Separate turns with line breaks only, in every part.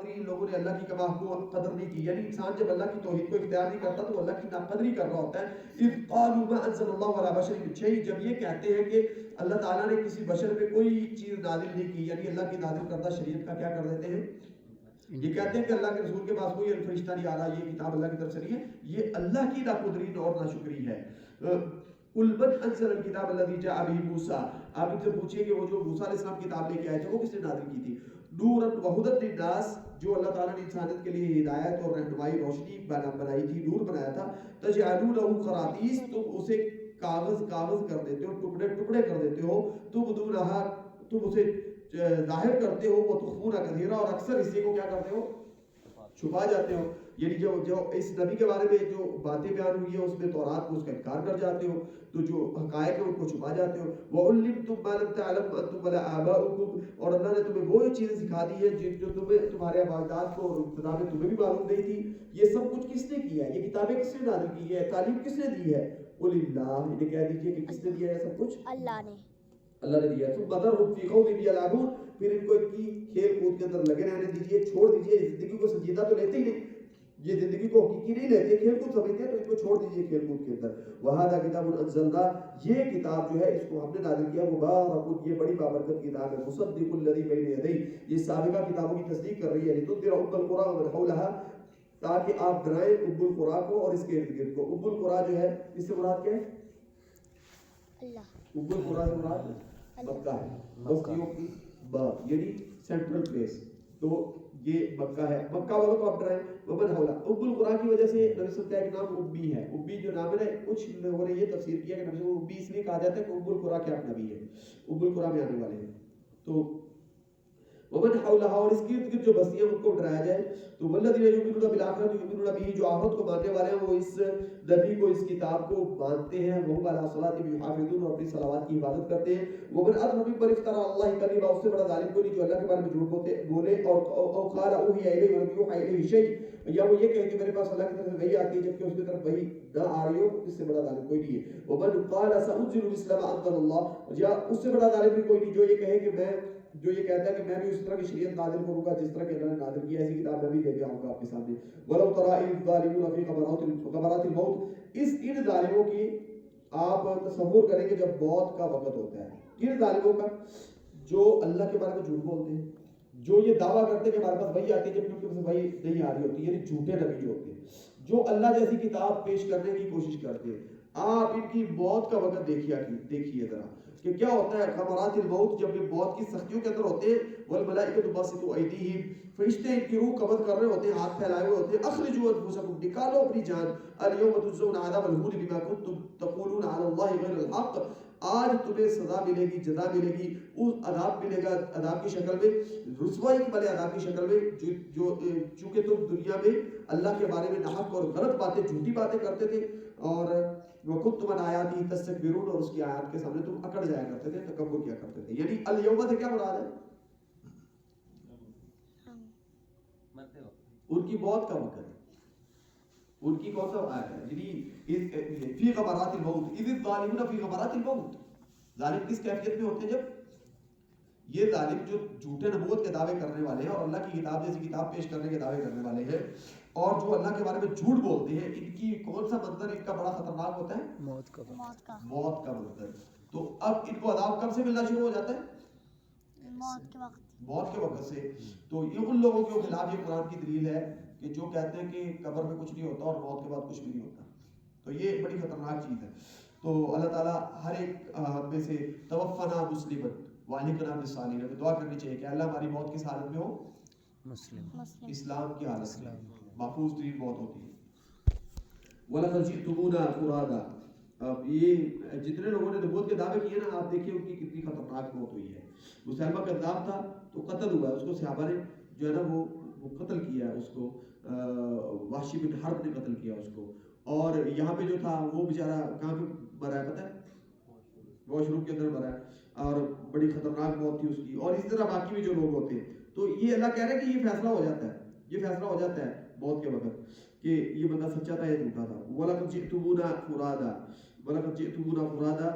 قدری، ان لوگوں نے اللہ کی کما کو قدر نہیں کی. یعنی انسان جب اللہ کی توحید کو اختیار نہیں کرتا تو اللہ کی ناقدری کر رہا ہوتا ہے. اذ قالوا ما انزل اللہ علی بشر من شیء، جب یہ کہتے ہیں کہ اللہ تعالیٰ نے کسی بشر پہ کوئی چیز نازل نہیں کی، یعنی اللہ کی نازل کردہ شریعت کا کیا کر دیتے ہیں، یہ کہتے ہیں کہ اللہ کے رسول کے پاس کوئی فرشتہ نہیں آ رہا، یہ کتاب اللہ کی طرف سے نہیں ہے. یہ اللہ کی ناقدری اور ناشکری ہے. قل من انزل الکتاب الذی جاء به موسیٰ، آپ ان سے پوچھیں کہ وہ جو موسیٰ علیہ السلام کتاب لے کے آئے تھے وہ کس نے نازل کی تھی؟ نورا وہدی للناس، جو اللہ تعالیٰ نے انسانیت کے لیے ہدایت اور رہنمائی روشنی بنائی تھی، نور بنایا تھا. تجعلونہ قراطیس، تم اسے کاغذ کر دیتے ہو، ٹکڑے ٹکڑے کر دیتے ہو. تبدونہا، تم اسے ظاہر کرتے ہو. وتخفون کثیرا، اور اکثر اسی کو کیا کرتے ہو، چھپا جاتے ہو. یعنی جو اس نبی کے بارے میں جو باتیں بیان ہوئی ہیں اس میں تورات کو اس کا انکار کر جاتے ہو، تو جو حقائق ہیں ان کو چھپا جاتے ہو. وَعُلِّمْتُم مَّا لَمْ تَعْلَمُوا أَنتُمْ وَلَا آبَاؤُكُمْ، اور اللہ نے تمہیں وہ چیزیں سکھا دی ہیں جو تمہیں تمہارے آباء کو ابتدا میں تمہیں بھی معلوم نہیں تھی. یہ سب کچھ کس نے کیا ہے؟ یہ کتابیں کس نے نازل کی ہے؟ تعلیم کس نے دی ہے؟ قُلِ اللَّهُ، انہیں کہہ دیجئے کہ کس نے دیا ہے سب کچھ؟ اللہ نے. اللہ نے دیا. ثُمَّ ذَرْهُمْ فِي خَوْضِهِمْ يَلْعَبُونَ، پھر ان کو ان کی کھیل کود کے اندر لگے رہنے دیجئے، چھوڑ دیجئے. زندگی کو سنجیدہ تو لیتے ہی نہیں، یہ زندگی کو حقیقی نہیں لیتے، کھیل کود سمجھتے ہیں، تو ان کو چھوڑ دیجئے کھیل کود کے اندر. وَهَذَا كِتَابٌ أَنزَلْنَاهُ، یہ کتاب جو ہے اس کو ہم نے نازل کیا. مبارک، یہ بڑی بابرکت کتاب ہے. مصدق الذی بین یدیہ، یہ سابقہ کتابوں کی تصدیق کر رہی ہے. لتنذر أم القرى ومن حولها، تاکہ آپ ڈرائیں ام القرى کو اور اس کے ارد گرد کو. ام القرى جو ہے اس سے مراد کیا ہے؟ اللہ. ام القرى سے مراد مکہ ہے، بستیوں کی یعنی سینٹرل پلیس. تو یہ مکہ ہے، مکہ والوں کو آپ ڈرائیں. ومن حولہ، ام القرى کی وجہ سے نبی صلی اللہ علیہ وسلم کا نام امی ہے. امی جو نام ہے، کچھ لوگوں نے یہ تفسیر کیا کہ نبی صلی اللہ علیہ وسلم امی اس لیے کہا جاتا ہے کہ ام القرى کے آپ نبی ہیں، ام القرى میں آنے والے ہیں. تو ومن حولها، اور اس کی ارد گرد جو بستیاں ان کو ڈرایا جائے. تو والذین یؤمنون بالآخرۃ یؤمنون به، جو آخرت کو ماننے والے ہیں وہ اس نبی کو، اس کتاب کو مانتے ہیں. وهم علی صلاتهم یحافظون، اور اپنی صلوات کی حفاظت کرتے ہیں. ومن اظلم ممن افترى علی اللہ کذبا، اس سے بڑا ظالم کوئی نہیں جو اللہ کے بارے میں جھوٹ بولے. اور قال اوحی الی ولم یوحى الیہ شیء، یا وہ یہ کہے کہ میرے پاس اللہ کی طرف سے وحی آتی ہے جبکہ اس کی طرف وحی نہ آ رہی ہو، اس سے بڑا ظالم کوئی نہیں ہے. ومن قال سانزل مثل ما انزل اللہ، یا اس سے بڑا ظالم بھی کوئی نہیں جو یہ کہے کہ میں، جو یہ کہتا ہے کہ میں بھی اس طرح کی شریعت نازل کروں گا جس طرح کہ اللہ نے نازل کیا، ایسی کتاب میں بھی لے کے آؤں گا آپ کے سامنے. وَلَوْ تَرَىٰ إِذِ الظَّالِمُونَ فِي غَمَرَاتِ الْمَوْتِ، ان ظالموں کی آپ تصور کریں کہ جب موت کا وقت ہوتا ہے. ان ظالموں کا جو اللہ کے بارے میں جھوٹ بولتے ہیں، جو یہ دعویٰ کرتے ہیں کہ ہمارے پاس وحی آتی ہے جبکہ ان کے پاس وحی نہیں آ رہی ہوتی، یعنی جھوٹے نبی جو ہوتے ہیں، جو اللہ جیسی کتاب پیش کرنے کی کوشش کرتے ہیں. آپ ان کی موت کا وقت دیکھیے ذرا کہ کیا ہوتا ہے. غمرات الموت، جب یہ موت کی سختیوں کے اندر ہوتے ہیں. والملائکۃ باسطوا ایدیہم، فرشتے ان کی روح قبض کر رہے ہوتے ہیں، ہاتھ پھیلائے ہوئے ہوتے ہیں. اخرجوا انفسکم، نکالو اپنی جان. الیوم تجزون عذاب الہون بما کنتم تقولون علی اللہ غیر الحق، آج تمہیں سزا ملے گی، جزا ملے گی. اس عذاب ملے گا، عذاب کی شکل میں، رسوائی والے عذاب کی شکل میں، جو چونکہ تم دنیا میں اللہ کے بارے میں ناحق اور غلط باتیں، جھوٹی باتیں کرتے تھے. اور وَكُنْتُمْ عَنْ آیَاتِهِ تَسْتَكْبِرُونَ، اور اس کی آیات کے سامنے تم اکڑ جایا کرتے تھے، تکبر کیا کرتے تھے. یعنی الیوم سے کیا مراد ہے؟ ان کی موت کا وقت ہے. ان کی کون سا آیت ہے؟ یعنی فی غمرات الموت اذ الظالمون فی غمرات الموت. ظالم کس کیفیت میں ہوتے ہیں؟ جب یہ ظالم جو جھوٹے نبوت کے دعوے کرنے والے ہیں اور اللہ کی کتاب جیسی کتاب پیش کرنے کے دعوے کرنے والے ہیں اور جو اللہ کے بارے میں جھوٹ بولتے ہیں، ان کی کون سا منظر ان کا بڑا خطرناک ہوتا ہے؟ موت کا منظر. تو اب ان کو عذاب کب سے ملنا شروع ہو جاتا ہے؟ موت کے وقت سے. تو یہ ان لوگوں کے خلاف یہ قرآن کی دلیل ہے کہ جو کہتے ہیں کہ قبر میں کچھ نہیں ہوتا اور موت کے بعد کچھ بھی نہیں ہوتا. تو یہ بڑی خطرناک چیز ہے. تو اللہ تعالیٰ ہر ایک میں سے توفنا مسلمن والحقنا بالصالحین، ہمیں دعا کرنی چاہیے کہ اللہ ہماری موت کس حالت میں ہو؟ مسلم، اسلام کی حالت میں. محفوظ ترین موت ہوتی ہے. وَلَقَدْ جِئْتُمُونَا فُرَادًا، اب یہ جتنے لوگوں نے نبوت کے دعوے کیے نا، آپ دیکھیں ان کی کتنی خطرناک موت ہوئی ہے. مسلمہ کذاب تھا تو قتل ہوا ہے، اس کو صحابہ نے جو ہے نا وہ قتل کیا ہے. اس کو وحشی بن حرب نے قتل کیا اس کو. اور یہاں پہ جو تھا وہ بیچارہ کہاں پہ مرا ہے پتہ ہے؟ واش روم کے اندر مرا ہے، اور بڑی خطرناک موت تھی اس کی. اور اس طرح باقی بھی جو لوگ ہوتے ہیں. تو یہ اللہ کہہ رہے ہیں کہ یہ فیصلہ ہو جاتا ہے، یہ فیصلہ ہو جاتا ہے موت کے وقت کہ یہ بندہ سچا تھا یا جھوٹا تھا. وَلَقَدْ جِئْتُمُونَا فُرَادًا، وَلَقَدْ جِئْتُمُونَا فُرَادًا.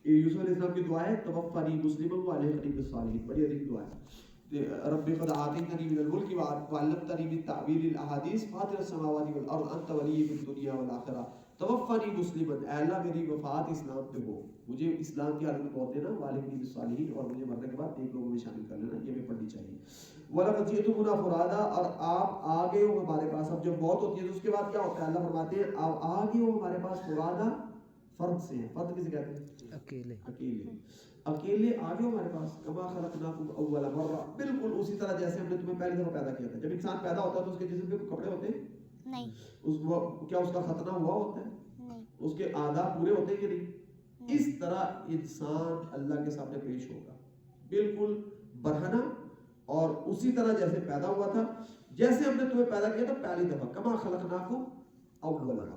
یوسف علیہ السلام کی دعا ہے توفنی مسلما والحقنی بالصالحین، بڑی عظیم دعا ہے. رب قد آتیتنی من الملک وعلمتنی من تعویل الاحادیث فاطر السماوات والارض انت ولی فی الدنیا والآخرہ توفنی مسلما، اے اللہ میری وفات اسلام پہ ہو، مجھے اسلام کی حالت میں موت دینا، والحقنی بالصالحین، اور مجھے مرنے کے بعد نیک لوگوں میں شامل کر لینا. یہ بھی پڑھنی چاہیے. وَلَقَدْ جِئْتُمُونَا فُرَادَا، اور آپ آ گئے ہو ہمارے پاس. اب جب موت ہوتی ہے تو اس کے بعد کیا ہوتا ہے؟ اللہ فرماتے ہیں آپ آ گئے ہو ہمارے پاس فرادا، فرد سے ہیں. فرد کسے کہتے ہیں؟
اکیلے.
اکیلے آ گئے ہو ہمارے پاس. کما خلقناکم اول مرہ، بالکل اسی طرح جیسے ہم نے تمہیں پہلی دفعہ پیدا کیا تھا. جب انسان پیدا ہوتا ہے تو اس کے جسم پہ کپڑے ہوتے ہیں؟
نہیں.
کیا اس کا ختنہ ہوا ہوتا ہے؟
نہیں.
اس کے اعضاء پورے ہوتے ہیں کہ نہیں؟ اس طرح انسان اللہ کے سامنے پیش ہوگا بالکل برہنہ، اور اسی طرح جیسے پیدا ہوا تھا، جیسے ہم نے تمہیں پیدا کیا تھا پہلی دفعہ. کما خلقناکم اول مرہ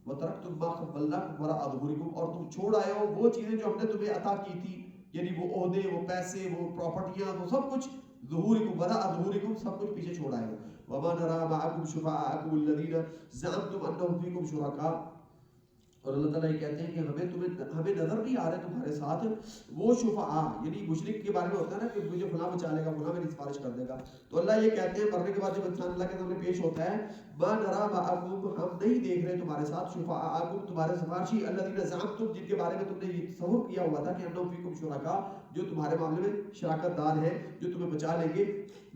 وترکتم ما خولناکم وراء ظہورکم، اور تم چھوڑ آئے ہو وہ چیزیں جو ہم نے تمہیں عطا کی تھی، یعنی وہ عہدے، وہ پیسے، وہ پراپرٹیاں، وہ سب کچھ ظہورکم وراء ظہورکم، سب کچھ پیچھے چھوڑ آئے ہو. وما نرى معكم شفعاءكم الذين زعمتم انهم فيكم شركاء، اور اللہ تعالیٰ یہ کہتے ہیں کہ ہمیں نظر نہیں آ رہے تمہارے ساتھ وہ شفعاء، یعنی مشرک کے بارے میں ہوتا ہے نا کہ مجھے فلاں بچا لے گا، فلاں میری سفارش کر دے گا. تو اللہ یہ کہتے ہیں مرنے کے بعد جب انسان اللہ کے سامنے پیش ہوتا ہے، ما نرى معكم، ہم نہیں دیکھ رہے تمہارے ساتھ شفعاءکم، تمہارے سفارشی، الذین زعمتم، جن کے بارے میں تم نے یہ تصور کیا ہوا تھا کہ انہم فیکم شرکاء، جو تمہارے معاملے میں شراکت دار ہیں، جو تمہیں بچا لیں گے.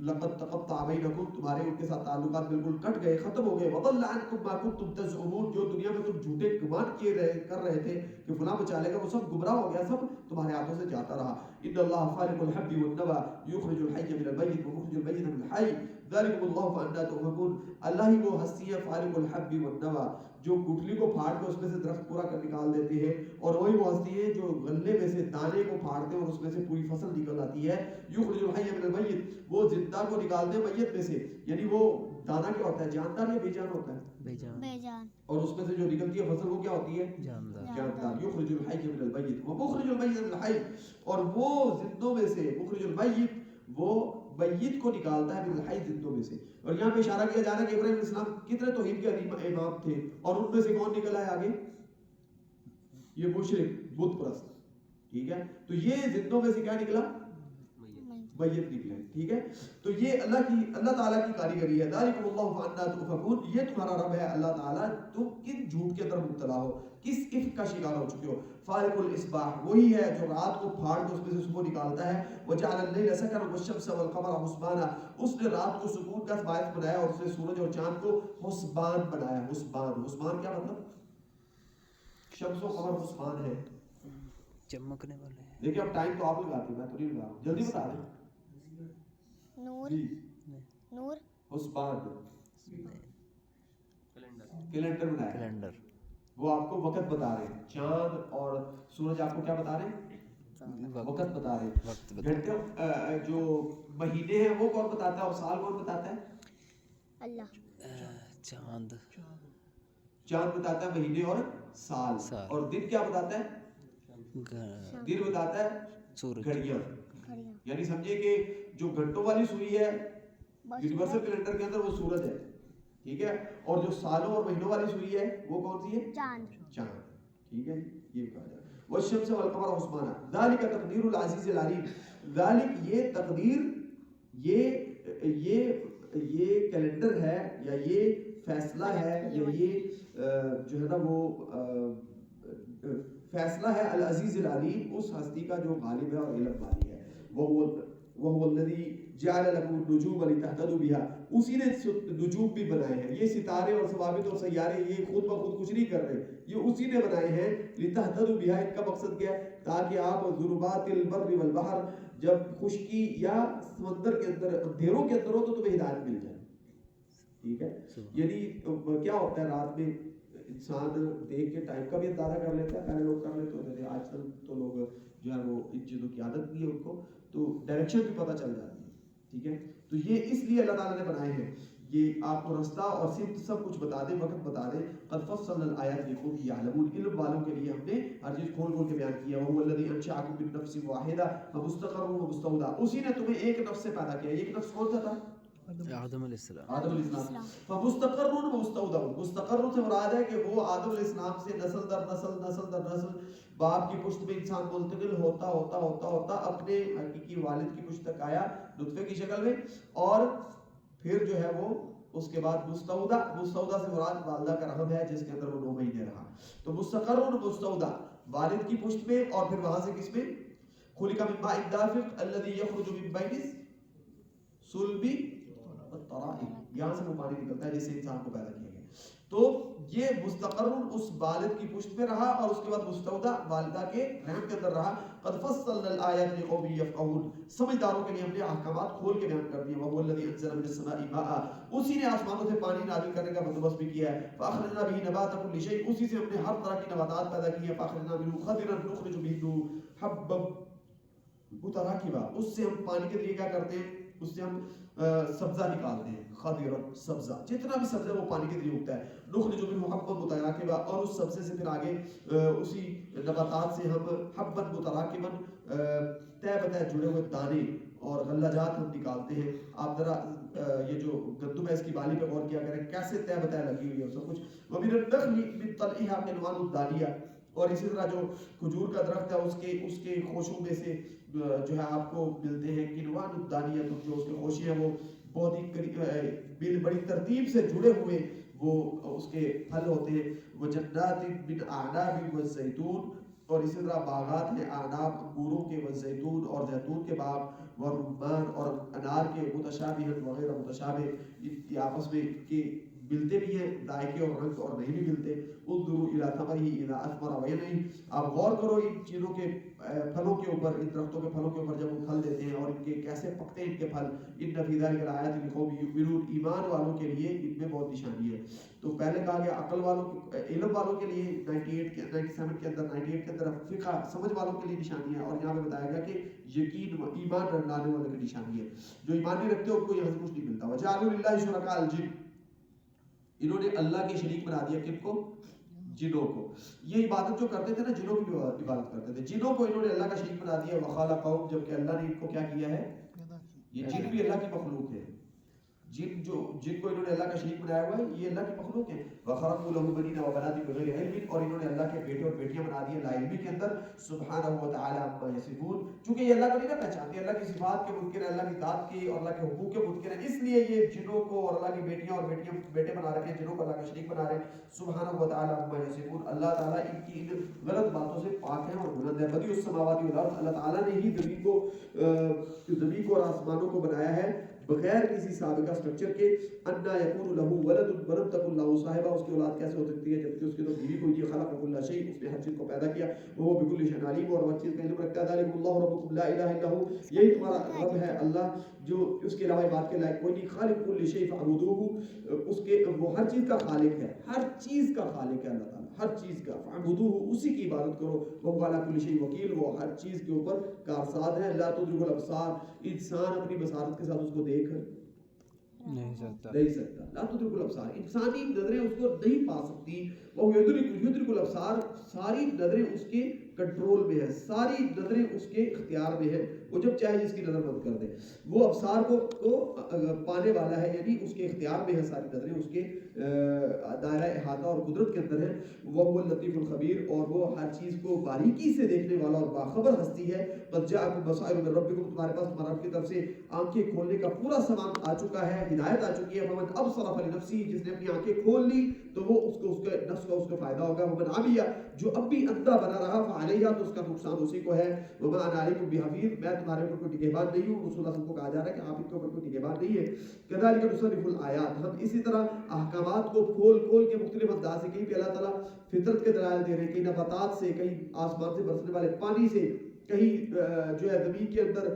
لقد تقطع بینکم، تمہارے ان کے ساتھ تعلقات بالکل کٹ گئے، ختم ہو گئے. وضل عنکم ما کنتم تزعمون، جو دنیا میں تم جھوٹے گمان کر رہے تھے کہ فلاں بچا لے گا، وہ سب گمراہ ہو گیا، سب تمہارے ہاتھوں سے جاتا رہا. ان اللہ فالق الحب والنوى یخرج الحی من المیت ومخرج المیت من الحی ذلکم اللہ فانا تؤفکون. اللہ ہی وہ ہستی ہے فالق الحب والنوى، جو گٹھلی کو پھاڑ کے اس میں سے درخت پورا کر نکال دیتے ہیں، اور وہی وہ ہستی ہے جو غلے میں سے دانے کو پھاڑتے ہیں اور اس میں سے پوری فصل نکل آتی ہے. یخرج الحی من المیت، وہ زندہ کو نکالتے ہیں میت میں سے، یعنی وہ دانا کیا ہوتا ہے؟ جاندار یا بے جان ہوتا ہے؟
بے جان.
اور اس میں سے جو نکلتی ہے فصل وہ کیا ہوتی ہے؟ جاندار. یخرج الحی من المیت ومخرج المیت من الحی، اور وہ زندوں میں سے، مخرج المیت، وہ میت کو نکالتا ہے من الحی، زندوں میں سے. اور یہاں پہ اشارہ کیا جا رہا ہے کہ ابراہیم علیہ السلام کتنے توحید کے امام تھے، اور ان میں سے کون نکلا ہے آگے؟ یہ مشرک، بت پرست. ٹھیک ہے، تو یہ زندوں میں سے کیا نکلا؟ میت نکلے. ٹھیک ہے، تو یہ اللہ تعالیٰ کی کاریگری ہے. ذالکم اللہ فانا تؤفکون، یہ تمہارا رب ہے اللہ تعالیٰ، تم کن جھوٹ کے اندر مبتلا ہو، کس افک کا شکار ہو چکے ہو. فالق الاصباح، وہی ہے جو رات کو پھاڑ کے اس میں سے صبح نکالتا ہے. وجعل الليل سكنا والشمس والقمر حسبانا، اس نے رات کو سکون کا باعث بنایا اور اس نے سورج اور چاند کو حسبان بنایا. حسبان کیا مطلب؟ شمس و قمر حسبان ہے،
چمکنے والے ہیں.
دیکھیں اب ٹائم تو آپ لگاتے ہیں، میں تو نہیں لگا رہا، جلدی بتا دیں.
نور. نور.
حسبان کیلنڈر بنایا،
کیلنڈر.
وہ آپ کو وقت بتا رہے ہیں. چاند اور سورج آپ کو کیا بتا رہے ہیں؟ وقت بتا رہے ہیں. گھنٹے جو مہینے ہیں وہ کون بتاتا ہے، اور سال کون بتاتا ہے؟
اللہ.
چاند
بتاتا ہے مہینے اور سال. اور دن کیا بتاتا ہے؟ دن بتاتا ہے
سورج،
گھڑیاں. یعنی سمجھے کہ جو گھنٹوں والی سوئی ہے یونیورسل کیلنڈر کے اندر وہ سورج ہے. ٹھیک ہے، اور جو سالوں اور مہینوں والی سوئی ہے وہ کون سی ہے؟ چاند. ٹھیک ہے، یہ کہا جائے. والشمس والقمر حسبانا ذالک تقدیر العزیز العلیم. ذالک، یہ تقدیر، یہ کیلنڈر ہے، یا یہ فیصلہ ہے، یا یہ جو ہے نا وہ فیصلہ ہے العزیز العلیم، اس ہستی کا جو غالب ہے اور علم والی ہے. وَهُوَ الَّذِي جَعَلَ لَكُمُ النُّجُومَ لِتَهْتَدُوا بِهَا، اسی نے نجوم بھی بنائے ہیں. یہ ستارے اور ثوابت اور سیارے یہ خود بخود کچھ نہیں کر رہے، یہ اسی نے بنائے ہیں. لِتَهْتَدُوا بِهَا، ان کا مقصد کیا ہے؟ تاکہ آپ ظلمات البر والبحر، جب خشکی یا سمندر کے اندر اندھیروں کے اندر ہو تو تمہیں ہدایت مل جائے. ٹھیک ہے، یعنی کیا ہوتا ہے رات میں انسان دیکھ کے ٹائم کا بھی اندازہ کر لیتا ہے. پہلے لوگ کر لیتے ہوتے تھے، آج کل تو لوگ جو ہے وہ ان چیزوں کی عادت نہیں ہے ان کو، تو ڈائریکشن بھی پتہ چل جاتی ہے. ٹھیک ہے، تو یہ اس لیے اللہ تعالیٰ نے بنائے ہیں، یہ آپ کو رستہ اور سمت سب کچھ بتا دیں، وقت بتا دیں. قد فصلنا الآیات لقوم یعلمون، علم والوں کے لیے ہم نے ہر چیز کھول کھول کے بیان کیا. وهو الذی انشأکم من نفس واحدہ فمستقر ومستودع، اسی نے تمہیں ایک نفس سے پیدا کیا. ایک نفس کون سا تھا؟
آدم علیہ السلام.
آدم علیہ السلام. فمستقر و مستودع، مستقر سے مراد ہے کہ وہ آدم علیہ السلام سے نسل در نسل باپ کی پشت میں انسان منتقل ہوتا ہوتا ہوتا ہوتا اپنے حقیقی والد کی پشت تک آیا نطفے کی شکل میں، اور پھر جو ہے وہ اس کے بعد مستودع سے مراد والدہ کا رحم ہے جس کے اندر وہ 9 مہینے رہا. تو مستقر مستودع والد کی پشت میں، اور پھر وہاں سے کس میں؟ خلق من ماء دافق الذي يخرج من بين الصلب والترائب، یہاں سے وہ پانی نکلتا ہے جس سے انسان کو پیدا کیا گیا. تو یہ مستقر اس والد کی پشت میں رہا، اور اس کے بعد مستودع والدہ کے رحم کے اندر رہا. قد فصلنا الآیات لقوم یفقهون، سمجھداروں کے لیے ہم نے احکامات کھول کے بیان کر دیے. وهو الذی انزل من السماء ماء، اسی نے آسمانوں سے پانی نازل کرنے کا بندوبست بھی کیا ہے. فاخرجنا به نبات كل شيء، اسی سے ہم نے ہر طرح کی نباتات پیدا کی ہے. فاخرجنا منه خضرا نخرج به حبا متراکبا، اس سے ہم پانی کے ذریعے کیا کرتے ہیں؟ اس سے ہم سبزہ نکالتے ہیں. خضرا سبزہ، جتنا بھی سبزہ وہ پانی کے ذریعے اگتا ہے. نخرج منه حبا متراکبا، اور اس سبزے سے پھر آگے اسی نباتات سے ہم حبا متراکبا تہ بتہ جڑے ہوئے دانے اور غلجات ہم نکالتے ہیں. آپ ذرا یہ جو گندم ہے اس کی بالی پہ غور کیا کریں کیسے تہ بتہ لگی ہوئی ہے سب کچھ. ومن النخل من طلعها قنوان الدانیہ، اور اسی طرح جو کھجور کا درخت ہے اس کے خوشوں میں سے جو ہے آپ کو ملتے ہیں قنوان الدانیہ، جو اس کے خوشے ہیں وہ بہت ہی بڑی ترتیب سے جڑے ہوئے وہ اس کے پھل ہوتے ہیں. وجنات من اعناب والزیتون، اور اسی طرح باغات ہیں اعناب انگوروں کے، والزیتون اور زیتون کے باغ، والرمان اور انار کے، متشابہ وغیرہ متشابہ، یہ آپس میں کے ملتے بھی ہیں ذائقے اور رنگ اور نہیں بھی ملتے. انظروا الی ثمرہ اذا اثمر وینعم، آپ غور کرو ان چیزوں کے پھلوں کے اوپر، ان درختوں کے پھلوں کے اوپر جب وہ پھل دیتے ہیں اور ان کے کیسے پکتے ہیں ان کے پھل. ان فی ذلک لآیات لقوم یؤمنون، ایمان والوں کے لیے ان میں بہت نشانی ہے. تو پہلے کہا گیا عقل والوں علم والوں کے لیے 97 کے اندر فقہ سمجھ والوں کے لیے نشانی ہے، اور یہاں پہ بتایا گیا کہ یقین ایمان لانے والوں کی نشانی ہے. جو ایمان نہیں رکھتے ان کو یہاں سے کچھ نہیں ملتا. وجعلوا للہ شرکاء الجن، انہوں نے اللہ کے شریک بنا دیا کن کو؟ جنوں کو. یہ عبادت جو کرتے تھے نا جنوں کی عبادت کرتے تھے، جنوں کو انہوں نے اللہ کا شریک بنا دیا. وخلقهم، جبکہ اللہ نے ان کو کیا کیا ہے؟ یہ جن بھی اللہ کی مخلوق ہے. جن کو انہوں نے اللہ کا شریک بنایا ہوا ہے یہ اللہ کی مخلوق ہے. وخرقوا له بنین وبنات بغیر علم، اور انہوں نے اللہ کے بیٹے اور بیٹیاں بنا دیے لا علمی کے اندر. سبحانہ وتعالی عما یصفون، چونکہ یہ اللہ کو نہیں پہچانتے، اللہ کی صفات کے منکر ہیں، اللہ کی ذات کے اور اللہ کے حقوق کے منکر ہیں، اس لیے یہ جنوں کو اور اللہ کی بیٹیاں اور بیٹے بنا رکھے ہیں، جنوں کو اللہ کا شریک بنا رہے ہیں. سبحانہ وتعالی عما یصفون، اللہ تعالیٰ ان کی ان غلط باتوں سے پاک ہے اور بلند ہے. بدیع السماوات والارض، اللہ تعالیٰ نے ہی زمین کو اور آسمانوں کو بنایا ہے بغیر کسی سابقہ سٹرکچر کے. انا یکون له ولد ولم تکن له صاحبہ، اس کی اولاد کیسے ہو سکتی ہے جبکہ اس کی تو بیوی کوئی نہیں. خلق کل شیء، اس نے ہر چیز کو پیدا کیا. وہ بكل شيء علیم، اور ہر چیز کا علم رکھتا ہے. ذلک اللہ ربکم لا الہ الا هو، یہی تمہارا رب ہے اللہ جو اس کے علاوہ عبادت کے لائق کوئی نہیں. خالق کل شیء فاعبدوه، اس کے وہ ہر چیز کا خالق ہے، ہر چیز کا خالق ہے اللہ تعالیٰ، ہر چیز کا. فاعبدوه، اسی کی عبادت کرو. وہ علی کل شیء وکیل، وہ ہر چیز کے اوپر کارساز ہے. لا تدرک الابصار، انسان اپنی بصارت کے ساتھ اس کو دیکھ نہیں سکتا. لا تدرک الابصار، انسانی نظریں اس کو نہیں پا سکتی. وہ یدرک الابصار، ساری نظریں اس کے کنٹرول میں ہے، ساری نظریں اس کے اختیار میں ہے. وہ جب چاہے جس کی نظر بند کر دے. وہ ابصار کو پانے والا ہے، یعنی اس کے اختیار میں ہے ساری نظریں، اس کے دائرہ احاطہ اور قدرت کے اندر ہے. وہ اللطیف الخبیر، اور وہ ہر چیز کو باریکی سے دیکھنے والا اور باخبر ہستی ہے. قد جاءکم بصائر من ربکم، تمہارے پاس تمہارے رب کی طرف سے آنکھیں کھولنے کا پورا سامان آ چکا ہے، ہدایت آ چکی ہے. فمن ابصر فلنفسہ، جس نے اپنی آنکھیں کھول لی تو وہ اس کو، اس کے نفس کا اس کو فائدہ ہوگا. ومن عمی، جو اب بھی اندھا بنا رہا، فعلیہا، تو اس کا نقصان اسی کو ہے. وما انا علیکم بحفیظ، میں تمہارے اوپر کوئی نگہبان نہیں ہوں. رسول اللہ صلی اللہ علیہ وسلم کو کہا جا رہا ہے کہ آپ ان کے اوپر کوئی نگہبان نہیں ہے. کذالک نصرف الآیات، ہم اسی طرح احکامات کو کھول کھول کے مختلف انداز سے، کہیں پہ اللہ تعالیٰ فطرت کے دلائل دے رہے ہیں، کہیں نباتات سے، کہیں آسمان سے برسنے والے پانی سے، کہیں جو ہے زمین کے اندر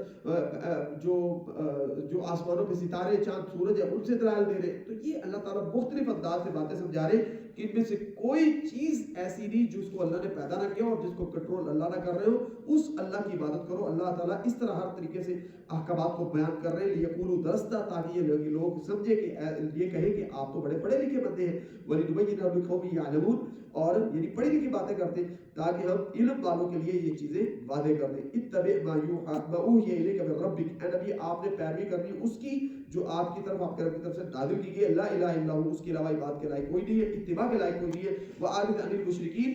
جو آسمانوں پہ ستارے چاند سورج ہے ان سے دلائل دے رہے. تو یہ اللہ تعالیٰ مختلف انداز سے باتیں سمجھا رہے کہ ان میں سے کوئی چیز ایسی نہیں جس کو اللہ نے پیدا نہ کیا اور جس کو کنٹرول اللہ نہ کر رہے ہو. اس اللہ کی عبادت کرو. اللہ تعالیٰ اس طرح ہر طریقے سے احکامات کو بیان کر رہے ہیں لیقولوا درستہ، تاکہ یہ لوگ سمجھے کہ یہ کہیں کہ آپ تو بڑے پڑھے لکھے بندے ہیں. وَلِنُبَيِّنَ لِقَوْمٍ يَعْلَمُونَ، اور یعنی پڑھی لکھی باتیں کرتے ہیں تاکہ ہم علم والوں کے لیے یہ چیزیں واضح کر دیں. اتبع ما اوحی الیک من ربک، اے نبی آپ نے پیروی کرنی اس کی جو آپ کی طرف، آپ کے رب کی طرف سے نازل کی گئی. لا الہ الا ہو، اس کے علاوہ عبادت کے لائق کوئی نہیں ہے، اتباع کے لائق کوئی نہیں ہے. وَأَعْرِضْ عَنِ الْمُشْرِكِينَ،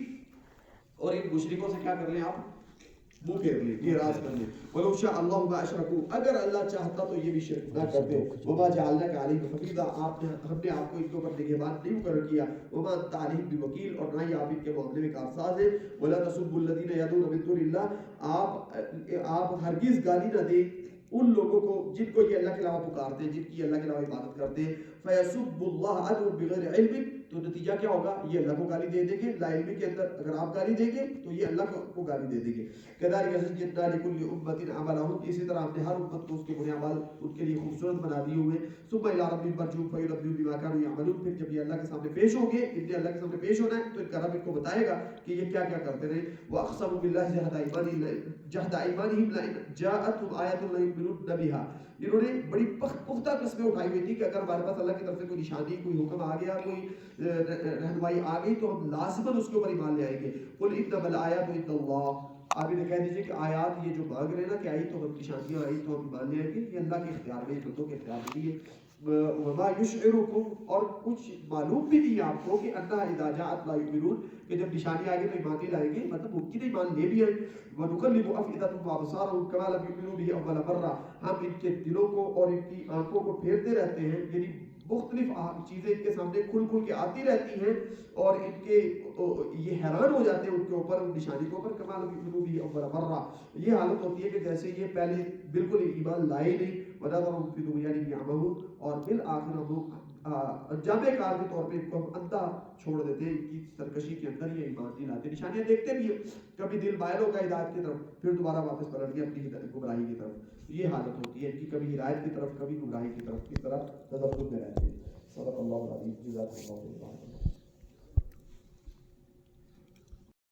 اور ان مشرکوں سے کیا کر لیں آپ؟ منہ پھیر لیں، یہ راز کر لیں. وَلَوْ شَاءَ اللَّهُ مَا أَشْرَكُوا، اگر اللہ چاہتا تو یہ بھی شرک نہ کرتے. وَمَا جَعَلْنَاكَ عَلَيْهِمْ حَفِيظًا، ہم نے آپ کو ان کے اوپر نگہبان نہیں مقرر کیا. وَمَا أَنْتَ عَلَيْهِمْ بِوَكِيلٍ، اور نہ ہی آپ ان کے معاملے میں کارساز ہیں. وَلَا تَسُبُّوا الَّذِينَ يَدْعُونَ مِن دُونِ اللَّهِ، آپ ہرگز گالی نہ دیں ان لوگوں کو جن کو یہ اللہ کے علاوہ پکارتے ہیں، جن کی اللہ کے علاوہ عبادت کرتے ہیں. فَيَسُبُّوا اللَّهَ عَدْوًا بِغَيْرِ عِلْمٍ، تو نتیجہ کیا ہوگا؟ یہ اللہ کو گالی دے دیں گے. لا علمی کے اندر اگر آپ گالی دیں گے تو یہ اللہ کو گالی دے دیں گے. كَذَلِكَ زَيَّنَّا لِكُلِّ أُمَّةٍ عَمَلَهُمْ، اسی طرح ہم نے ہر امت کو اس کے برے اعمال ان کے لیے خوبصورت بنا دیے ہوئے. ثُمَّ إِلَىٰ رَبِّهِمْ مَرْجِعُهُمْ فَيُنَبِّئُهُم بِمَا كَانُوا يَعْمَلُونَ، پھر جب یہ اللہ کے سامنے پیش ہوں گے، ان نے اللہ کے سامنے پیش ہونا ہے تو ان کا رب ان کو بتائے گا کہ یہ کیا کیا کرتے رہے. وَأَقْسَمُوا بِاللَّهِ جَهْدَ أَيْمَانِهِمْ لَئِن جَاءَتْهُمْ آيَةٌ لَيُؤْمِنُنَّ بِهَا، انہوں نے بڑی پختہ قسمیں اٹھائی ہوئی تھی کہ اگر ہمارے پاس اللہ کی طرف سے کوئی نشانی، کوئی حکم آ گیا، کوئی رہنمائی آ گئی تو ہم لازماً اس کے اوپر ایمان لے آئیں گے. قُلْ إِنَّمَا الْآيَاتُ عِندَ اللَّهِ، آپ انہیں کہہ دیجئے کہ آیات یہ جو مانگ رہے ہیں نا کہ آئی تو ہم نشانیاں آئی تو ہم ایمان لے آئیں گے، یہ اللہ کے اختیار میں، بندوں کے اختیار میں نہیں ہے. وما يشعركم، اور کچھ معلوم بھی نہیں ہے آپ کو کہ انها اذا جاءت لا يؤمنون، کہ جب نشانی آئے گی تو ایمان نہیں لائیں گے، مطلب ممکن ہے ایمان لے بھی آئیں. ونقلب افئدتهم وابصارهم كما لم يؤمنوا به اول مره، ہم ان کے دلوں کو اور ان کی آنکھوں کو پھیرتے رہتے ہیں، یعنی مختلف چیزیں ان کے سامنے کھل کھل کے آتی رہتی ہیں اور ان کے یہ حیران ہو جاتے ہیں ان کے اوپر، ان نشانی کے اوپر. کما لم يؤمنوا به اول مره، یہ حالت ہوتی ہے کہ جیسے یہ پہلے بالکل ایمان لائے نہیں. وَنَذَرُهُمْ فِي طُغْيَانِهِمْ يَعْمَهُونَ، اور بالآخر ہم لوگ انجام کار کے طور پہ ان کو ہم اندھا چھوڑ دیتے ہیں، ان کی سرکشی کے اندر یہ ایمان نہیں لاتے. نشانیاں دیکھتے بھی ہیں، کبھی دل مائل ہوگا ہدایت کی طرف، پھر دوبارہ واپس پلٹ گیا اپنی گمراہی کی طرف. یہ حالت ہوتی ہے ان کی، کبھی ہدایت کی طرف کبھی گمراہی کی طرف، اس طرح تذبذب میں رہتے ہیں. صدق اللہ العظیم. جزاک اللہ خیر.